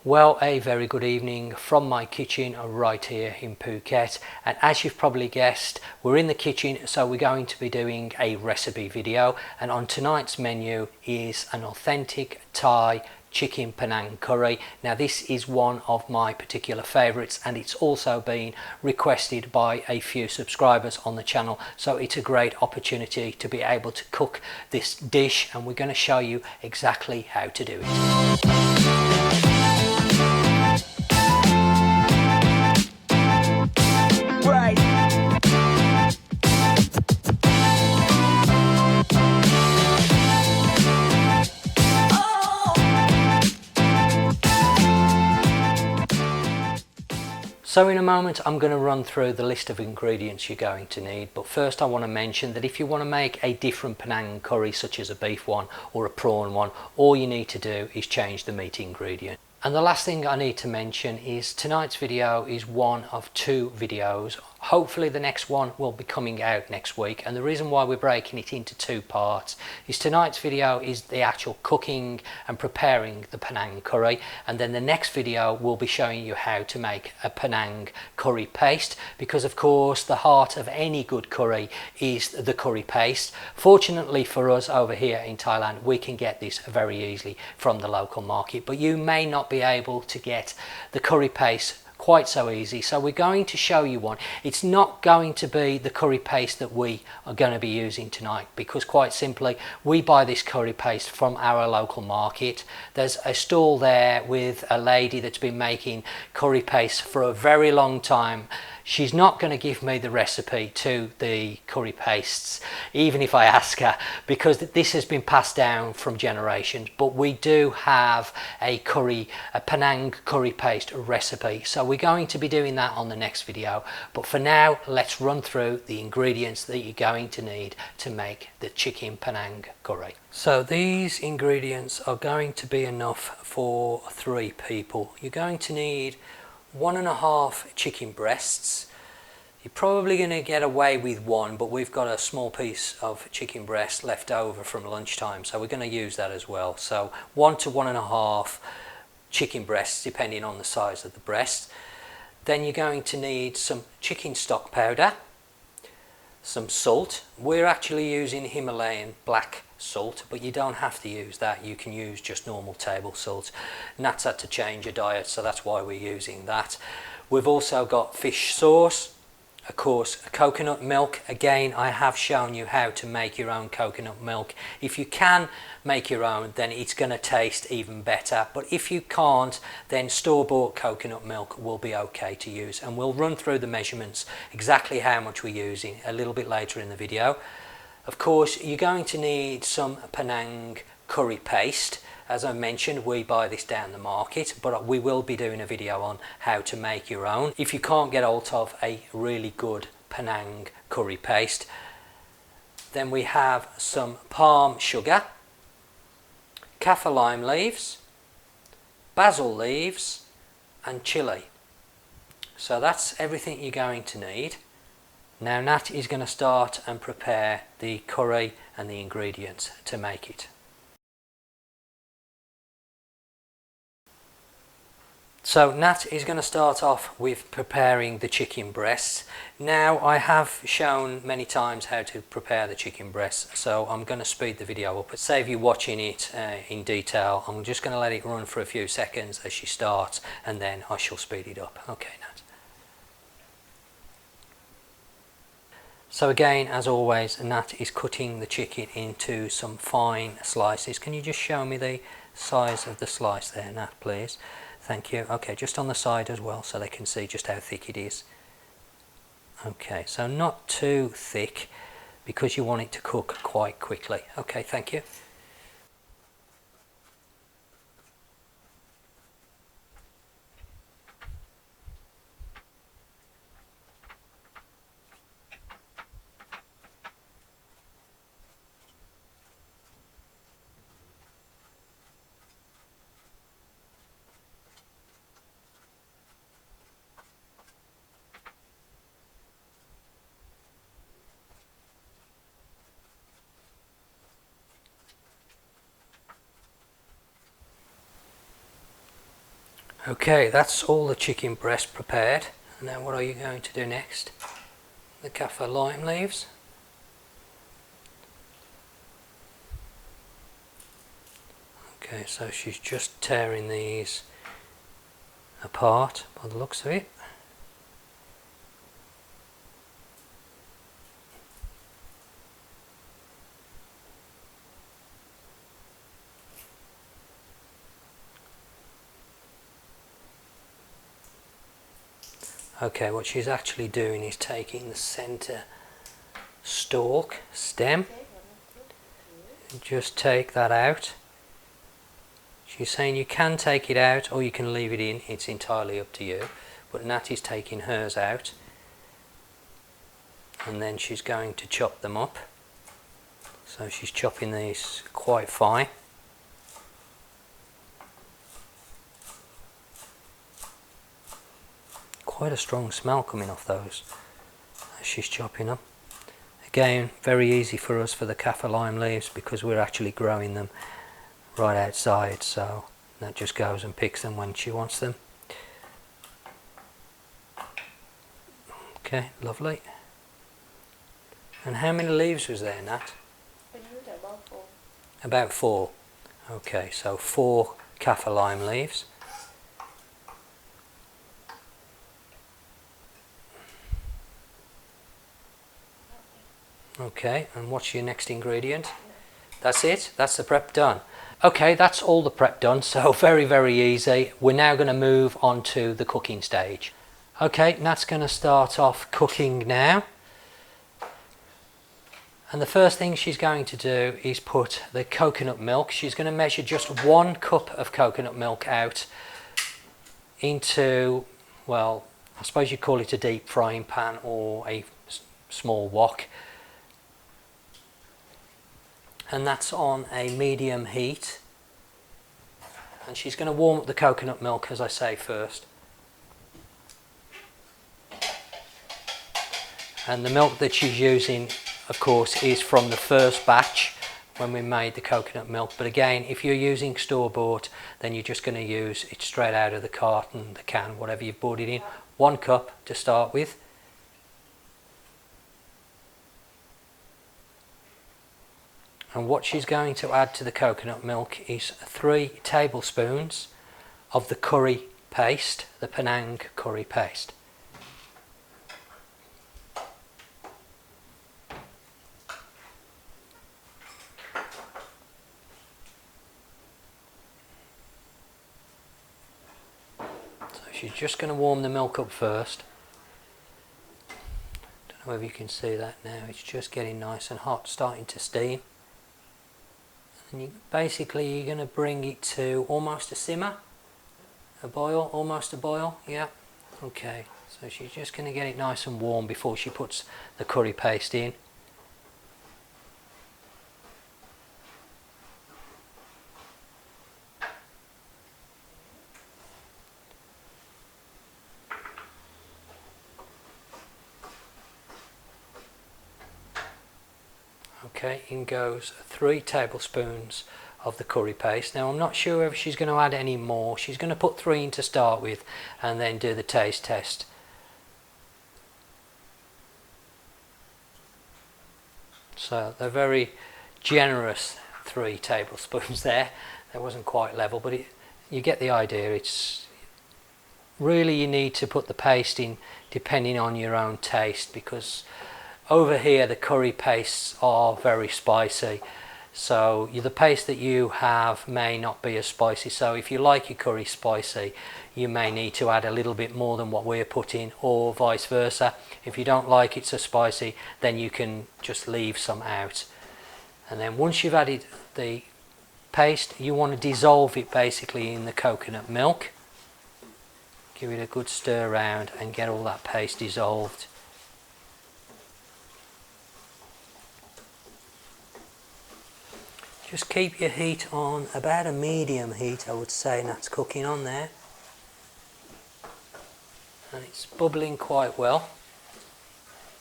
Well, a very good evening from my kitchen right here in Phuket, and as you've probably guessed, we're in the kitchen, so we're going to be doing a recipe video, and on tonight's menu is an authentic Thai chicken Panang curry. Now this is one of my particular favourites, and it's also been requested by a few subscribers on the channel, so it's a great opportunity to be able to cook this dish, and we're going to show you exactly how to do it. So in a moment I'm going to run through the list of ingredients you're going to need, but first I want to mention that if you want to make a different Panang curry, such as a beef one or a prawn one, all you need to do is change the meat ingredient. And the last thing I need to mention is tonight's video is one of two videos. Hopefully the next one will be coming out next week, and the reason why we're breaking it into two parts is tonight's video is the actual cooking and preparing the Panang curry, and then the next video will be showing you how to make a Panang curry paste, because of course the heart of any good curry is the curry paste. Fortunately for us over here in Thailand, we can get this very easily from the local market, but you may not be able to get the curry paste quite so easy, so we're going to show you one. It's not going to be the curry paste that we are going to be using tonight, because quite simply we buy this curry paste from our local market. There's a stall there with a lady that's been making curry paste for a very long time. She's not going to give me the recipe to the curry pastes, even if I ask her, because this has been passed down from generations. But we do have a Panang curry paste recipe, so we're going to be doing that on the next video. But for now, let's run through the ingredients that you're going to need to make the chicken Panang curry. So these ingredients are going to be enough for 3 people. You're going to need 1.5 chicken breasts. You're probably going to get away with 1, but we've got a small piece of chicken breast left over from lunchtime, so we're going to use that as well. So 1 to 1.5 chicken breasts, depending on the size of the breast. Then you're going to need some chicken stock powder, some salt. We're actually using Himalayan black salt, but you don't have to use that. You can use just normal table salt. Nat's had to change her diet, so that's why we're using that. We've also got fish sauce, of course, coconut milk. Again, I have shown you how to make your own coconut milk. If you can make your own, then it's going to taste even better, but if you can't, then store-bought coconut milk will be okay to use, and we'll run through the measurements, exactly how much we're using, a little bit later in the video. Of course, you're going to need some Panang curry paste. As I mentioned, we buy this down the market, but we will be doing a video on how to make your own if you can't get hold of a really good Panang curry paste. Then we have some palm sugar, kaffir lime leaves, basil leaves and chilli. So that's everything you're going to need. Now Nat is going to start and prepare the curry and the ingredients to make it. So Nat is going to start off with preparing the chicken breasts. Now I have shown many times how to prepare the chicken breasts, so I'm going to speed the video up. Save you watching it in detail. I'm just going to let it run for a few seconds as she starts, and then I shall speed it up. Okay, Nat. So again, as always, Nat is cutting the chicken into some fine slices. Can you just show me the size of the slice there, Nat, please? Thank you. Okay, just on the side as well, so they can see just how thick it is. Okay, so not too thick, because you want it to cook quite quickly. Okay, thank you. Okay, that's all the chicken breast prepared. And now what are you going to do next? The kaffir lime leaves. Okay, so she's just tearing these apart by the looks of it. Okay, what she's actually doing is taking the centre stem, and just take that out. She's saying you can take it out or you can leave it in, it's entirely up to you. But Natty's taking hers out, and then she's going to chop them up. So she's chopping these quite fine. Quite a strong smell coming off those as she's chopping them. Again, very easy for us for the kaffir lime leaves because we're actually growing them right outside, so that just goes and picks them when she wants them. Okay, lovely. And how many leaves was there, Nat? About 4. About 4. Okay, so 4 kaffir lime leaves. Okay, and what's your next ingredient? That's it? That's the prep done. Okay, that's all the prep done, so very, very easy. We're now going to move on to the cooking stage. Okay, Nat's going to start off cooking now. And the first thing she's going to do is put the coconut milk. She's going to measure just 1 cup of coconut milk out into, well, I suppose you call it a deep frying pan or a small wok. And that's on a medium heat, and she's going to warm up the coconut milk, as I say, first. And the milk that she's using, of course, is from the first batch when we made the coconut milk. But again, if you're using store-bought, then you're just going to use it straight out of the carton, the can, whatever you've bought it in. 1 cup to start with. And what she's going to add to the coconut milk is 3 tablespoons of the curry paste, the Panang curry paste. So she's just going to warm the milk up first. Don't know whether you can see that now, it's just getting nice and hot, starting to steam. And basically you're going to bring it to almost a simmer, a boil, almost a boil, yeah. Okay, so she's just going to get it nice and warm before she puts the curry paste in. Okay, in goes 3 tablespoons of the curry paste. Now I'm not sure if she's going to add any more. She's going to put 3 in to start with and then do the taste test. So they're very generous 3 tablespoons there. That wasn't quite level, but you get the idea. It's really, you need to put the paste in depending on your own taste, because over here the curry pastes are very spicy, so the paste that you have may not be as spicy. So if you like your curry spicy, you may need to add a little bit more than what we're putting, or vice versa. If you don't like it so spicy, then you can just leave some out. And then once you've added the paste, you want to dissolve it basically in the coconut milk. Give it a good stir around and get all that paste dissolved. Just keep your heat on about a medium heat, I would say, and that's cooking on there. And it's bubbling quite well.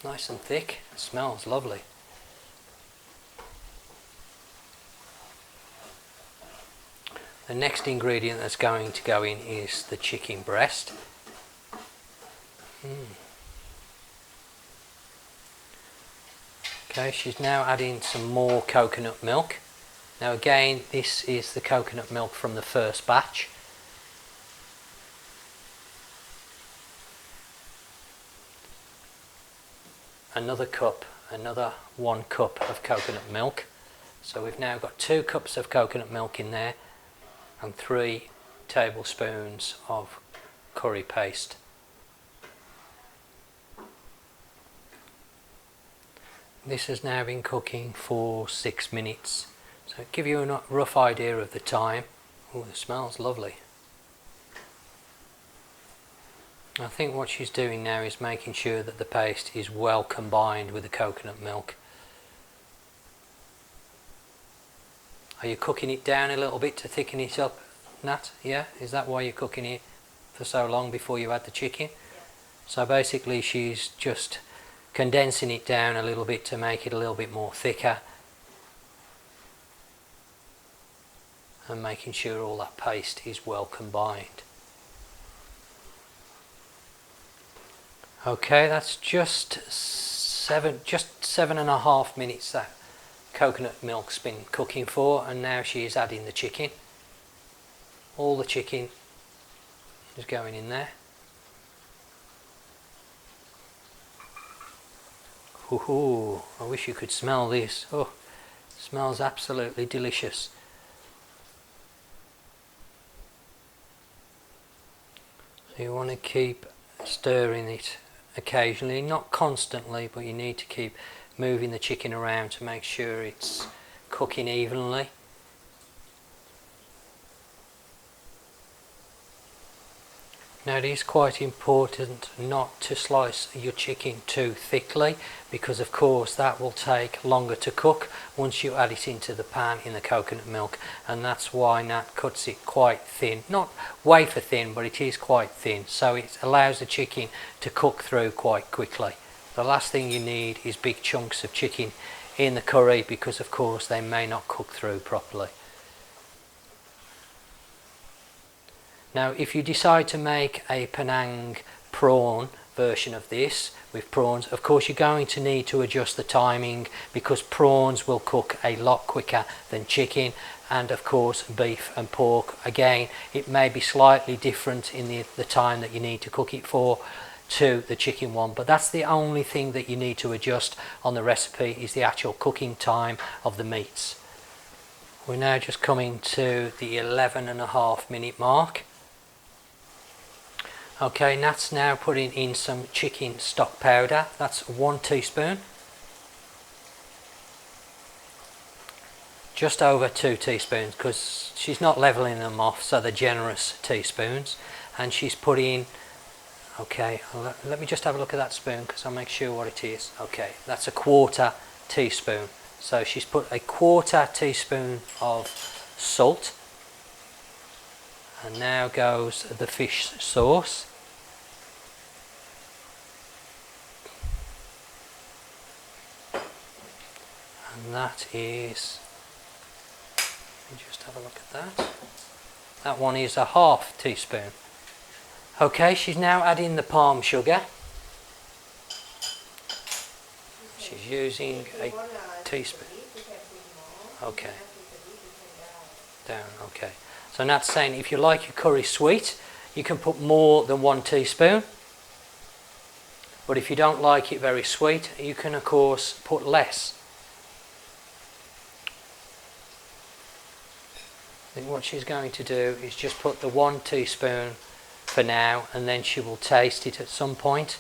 Nice and thick. It smells lovely. The next ingredient that's going to go in is the chicken breast. Okay, she's now adding some more coconut milk. Now again, this is the coconut milk from the first batch. Another 1 cup of coconut milk. So we've now got 2 cups of coconut milk in there and 3 tablespoons of curry paste. This has now been cooking for 6 minutes. So give you a rough idea of the time. Oh, it smells lovely. I think what she's doing now is making sure that the paste is well combined with the coconut milk. Are you cooking it down a little bit to thicken it up, Nat? Yeah? Is that why you're cooking it for so long before you add the chicken? Yeah. So basically she's just condensing it down a little bit to make it a little bit more thicker. And making sure all that paste is well combined. Okay, that's just 7.5 minutes that coconut milk's been cooking for, and now she is adding the chicken. All the chicken is going in there. Ooh, I wish you could smell this. Oh, it smells absolutely delicious. So you want to keep stirring it occasionally, not constantly, but you need to keep moving the chicken around to make sure it's cooking evenly. Now it is quite important not to slice your chicken too thickly, because of course that will take longer to cook once you add it into the pan in the coconut milk, and that's why Nat cuts it quite thin, not wafer thin, but it is quite thin, so it allows the chicken to cook through quite quickly. The last thing you need is big chunks of chicken in the curry, because of course they may not cook through properly. Now if you decide to make a Penang prawn version of this with prawns, of course you're going to need to adjust the timing, because prawns will cook a lot quicker than chicken, and of course beef and pork, again it may be slightly different in the time that you need to cook it for to the chicken one, but that's the only thing that you need to adjust on the recipe, is the actual cooking time of the meats. We're now just coming to the 11.5 minute mark. Okay, Nat's now putting in some chicken stock powder. That's 1 teaspoon. Just over 2 teaspoons, because she's not levelling them off, so they're generous teaspoons. And she's putting, okay, let me just have a look at that spoon, because I'll make sure what it is. Okay, that's a 1/4 teaspoon. So she's put a 1/4 teaspoon of salt. And now goes the fish sauce. And that is, let me just have a look at that. That one is a 1/2 teaspoon. Okay, she's now adding the palm sugar. She's using a teaspoon. Okay. Down, okay. So Nat's saying if you like your curry sweet, you can put more than 1 teaspoon. But if you don't like it very sweet, you can of course put less. I think what she's going to do is just put the 1 teaspoon for now, and then she will taste it at some point.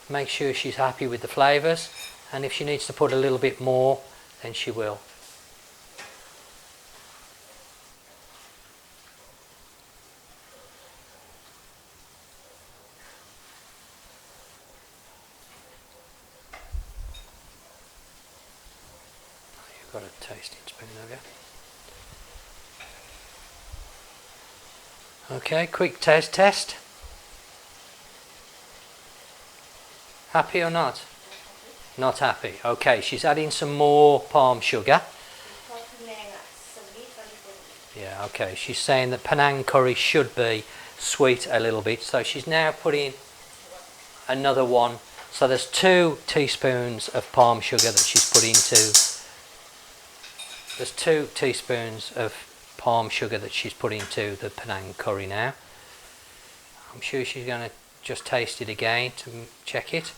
Make sure she's happy with the flavours, and if she needs to put a little bit more, then she will. You've got a tasting spoon, have you? Okay, quick taste test. Happy or not? Not happy. Okay, she's adding some more palm sugar. Yeah, okay. She's saying that Panang curry should be sweet a little bit. So she's now putting another one. So there's 2 teaspoons of palm sugar that she's put into. There's 2 teaspoons of palm sugar that she's put into the Panang curry now. I'm sure she's going to just taste it again to check it.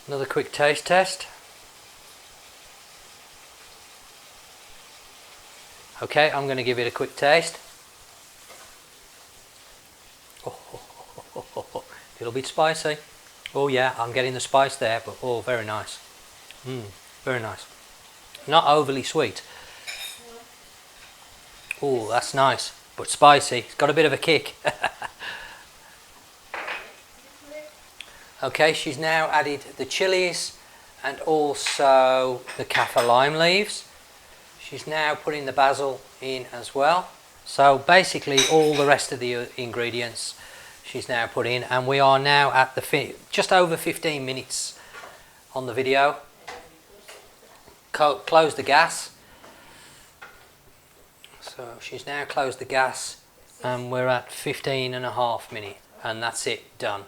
Another quick taste test. Okay, I'm going to give it a quick taste. A little bit spicy. Oh yeah, I'm getting the spice there, but oh, very nice. Very nice. Not overly sweet. Oh, that's nice, but spicy. It's got a bit of a kick. Okay, she's now added the chilies and also the kaffir lime leaves. She's now putting the basil in as well. So basically all the rest of the ingredients she's now put in, and we are now at the just over 15 minutes on the video. Close the gas. So she's now closed the gas and we're at 15.5 minutes, and that's it, done.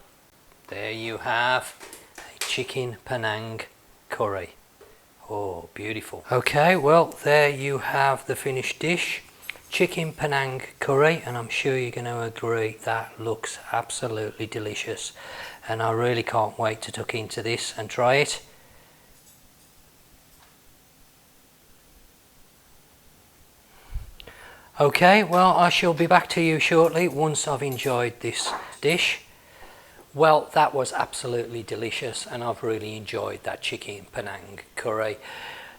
There you have a chicken Panang curry. Oh, beautiful. Okay, well, there you have the finished dish. Chicken Panang curry, and I'm sure you're going to agree that looks absolutely delicious. And I really can't wait to tuck into this and try it. Okay, well, I shall be back to you shortly once I've enjoyed this dish. Well, that was absolutely delicious, and I've really enjoyed that chicken Panang curry.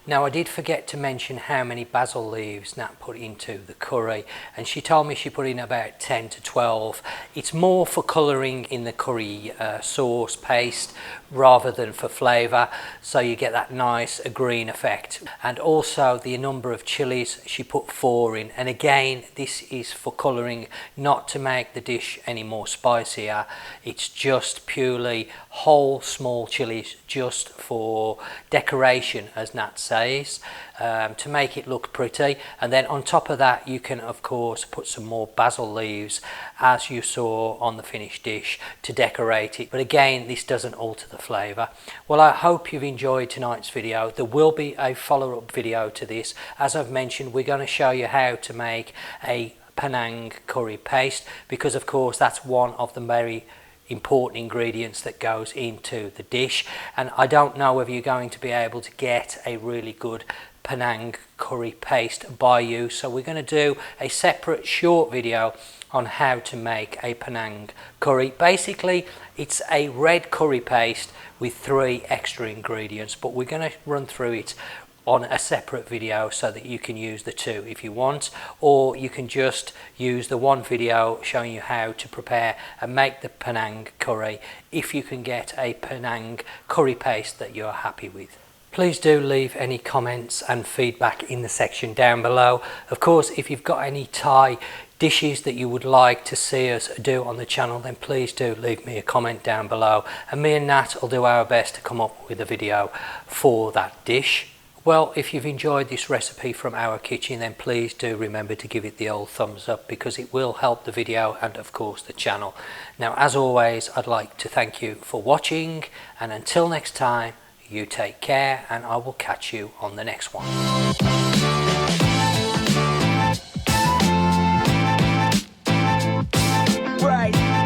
Now, I did forget to mention how many basil leaves Nat put into the curry, and she told me she put in about 10 to 12. It's more for colouring in the curry sauce paste rather than for flavour, so you get that nice green effect. And also the number of chilies, she put 4 in, and again, this is for colouring, not to make the dish any more spicier. It's just purely whole small chilies, just for decoration, as Nat says. To make it look pretty, and then on top of that you can of course put some more basil leaves, as you saw on the finished dish, to decorate it, but again, this doesn't alter the flavour. Well, I hope you've enjoyed tonight's video. There will be a follow-up video to this. As I've mentioned, we're going to show you how to make a Panang curry paste, because of course that's one of the very important ingredients that goes into the dish, and I don't know whether you're going to be able to get a really good Panang curry paste by you, so we're going to do a separate short video on how to make a Panang curry. Basically, it's a red curry paste with 3 extra ingredients, but we're going to run through it on a separate video so that you can use the 2 if you want, or you can just use the 1 video showing you how to prepare and make the Panang curry if you can get a Panang curry paste that you're happy with. Please do leave any comments and feedback in the section down below. Of course, if you've got any Thai dishes that you would like to see us do on the channel, then please do leave me a comment down below, and me and Nat will do our best to come up with a video for that dish. Well, if you've enjoyed this recipe from our kitchen, then please do remember to give it the old thumbs up, because it will help the video and of course the channel. Now, as always, I'd like to thank you for watching, and until next time, you take care, and I will catch you on the next one. Right.